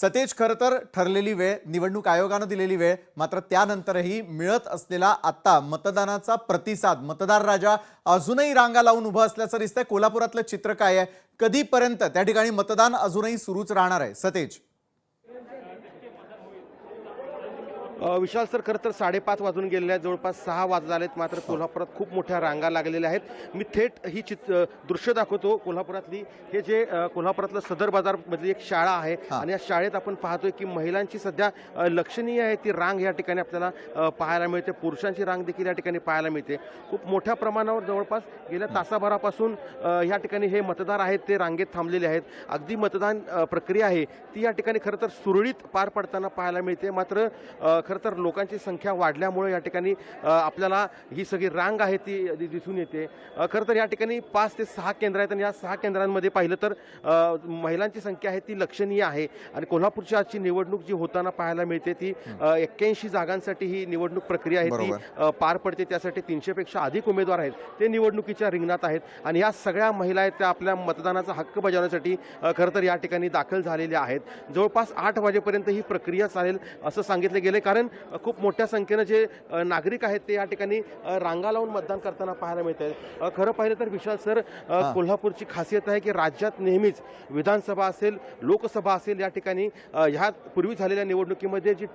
सतेज खरं तर ठरलेली वेळ, निवडणूक आयोगानं दिलेली वेळ, मात्र त्यानंतरही मिळत असलेला आत्ता मतदानाचा प्रतिसाद, मतदार राजा अजूनही रांगा लावून उभं असल्याचं दिसतंय. कोल्हापुरातलं चित्र काय आहे? कधीपर्यंत त्या ठिकाणी मतदान अजूनही सुरूच राहणार आहे? सतेज. विशाल सर, खरं तर 5:30 वाजून गेलेले आहेत, जवळपास 6 वाजत आलेत. मात्र कोल्हापुरात खूप मोठ्या रांगा लागलेल्या आहेत. मी थेट ही दृश्य दाखवतो कोल्हापुरातली. हे जे कोल्हापुरातलं सदर बाजार मधली एक शाळा आहे आणि या शाळेत आपण पाहतोय की महिलांची सध्या लक्षणीय आहे ती रांग या ठिकाणी आपल्याला पाहायला मिळते. पुरुषांची रांग देखील या ठिकाणी पाहायला मिळते. खूप मोठ्या प्रमाणावर जवळपास गेल्या तासाभरापासून या ठिकाणी हे मतदार आहेत ते रांगेत थांबलेले आहेत. अगदी मतदान प्रक्रिया आहे ती या ठिकाणी खरं तर सुरळीत पार पडताना पाहायला मिळते. मात्र खरं तर लोकांची संख्या वाढल्यामुळे या ठिकाणी आपल्याला ही सगळी रांग आहे ती दिसून येते. खरं तर या ठिकाणी 5 ते 6 केंद्र आहेत आणि या 6 केंद्रांमध्ये पाहिलं तर महिलांची संख्या आहे ती लक्षणीय आहे. आणि कोल्हापूरची आजची निवडणूक जी होताना पाहायला मिळते ती 81 जागांसाठी ही निवडणूक प्रक्रिया आहे ती पार पडते. त्यासाठी 300 पेक्षा अधिक उमेदवार आहेत ते निवडणुकीच्या रिंगणात आहेत आणि या सगळ्या महिला आहेत त्या आपल्या मतदानाचा हक्क बजावण्यासाठी खरं तर या ठिकाणी दाखल झालेल्या आहेत. जवळपास 8 वाजेपर्यंत ही प्रक्रिया चालेल असं सांगितले गेले, कारण खूप मोठ्या संख्येनं जे नागरिक आहेत ते या ठिकाणी रांगा लावून मतदान करताना पाहायला मिळत आहे. खरं पाहिलं तर विशाल सर, कोल्हापूरची खासियत आहे की राज्यात नेहमीच विधानसभा असेल, लोकसभा असेल, या ठिकाणी ह्या पूर्वी झालेल्या निवडणुकीमध्ये जी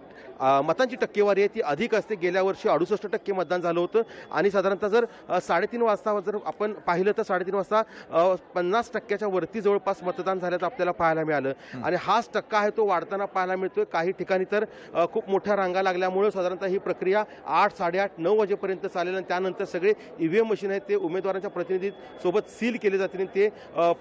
मतांची टक्केवारी आहे ती अधिक असते. गेल्या वर्षी 68% मतदान झालं होतं आणि साधारणतः जर 3:30 वाजता जर आपण पाहिलं तर 3:30 वाजता 50% वरती जवळपास मतदान झाल्याचं आपल्याला पाहायला मिळालं आणि हाच टक्का आहे तो वाढताना पाहायला मिळतोय. काही ठिकाणी तर खूप मोठ्या रांगा लागल्यामुळे साधारणतः ही प्रक्रिया 8, 8:30, 9 वाजेपर्यंत चालेल आणि त्यानंतर सगळे ईव्हीएम मशीन आहेत ते उमेदवारांच्या प्रतिनिधी सोबत सील केले जातील आणि ते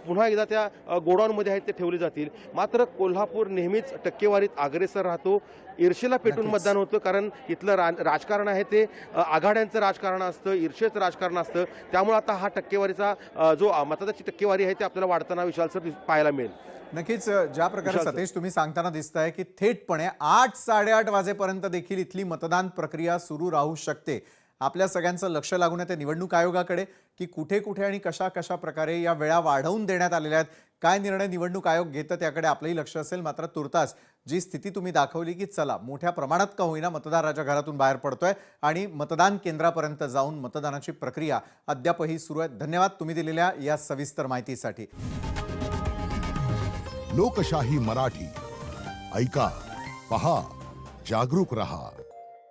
पुन्हा एकदा त्या गोडाऊनमध्ये आहेत ते ठेवले जातील. मात्र कोल्हापूर नेहमीच टक्केवारीत अग्रेसर राहतो. ईर्षेला पेटून मतदान होतं, कारण इथलं राजकारण आहे ते आघाड्यांचं राजकारण असतं, ईर्षेचं राजकारण असतं. त्यामुळे आता हा टक्केवारीचा जो मतदाची टक्केवारी आहे ते आपल्याला वाढताना विशाल सर पाहायला मिळेल. नक्कीच. ज्या प्रकारे सतेज तुम्ही सांगताना दिसताय की थेटपणे 8, 8:30 वाजेपर्यंत देखील इथली मतदान प्रक्रिया सुरू राहू शकते. आपल्या सगळ्यांचं लक्ष लागून आहे ते निवडणूक आयोगाकडे की कुठे कुठे आणि कशा कशा प्रकारे या वेळा वाढवून देण्यात आलेल्या आहेत. काय निर्णय निवडणूक आयोग घेतं त्याकडे आपलंही लक्ष असेल. मात्र तुर्तास जी स्थिती तुम्ही दाखवली की चला मोठ्या प्रमाणात का होईना मतदार राजा घरातून बाहेर पडतोय आणि मतदान केंद्रापर्यंत जाऊन मतदानाची प्रक्रिया अद्यापही सुरू आहे. धन्यवाद तुम्ही दिलेल्या या सविस्तर माहितीसाठी. लोकशाही मराठी ऐका, पहा, जागरूक रहा.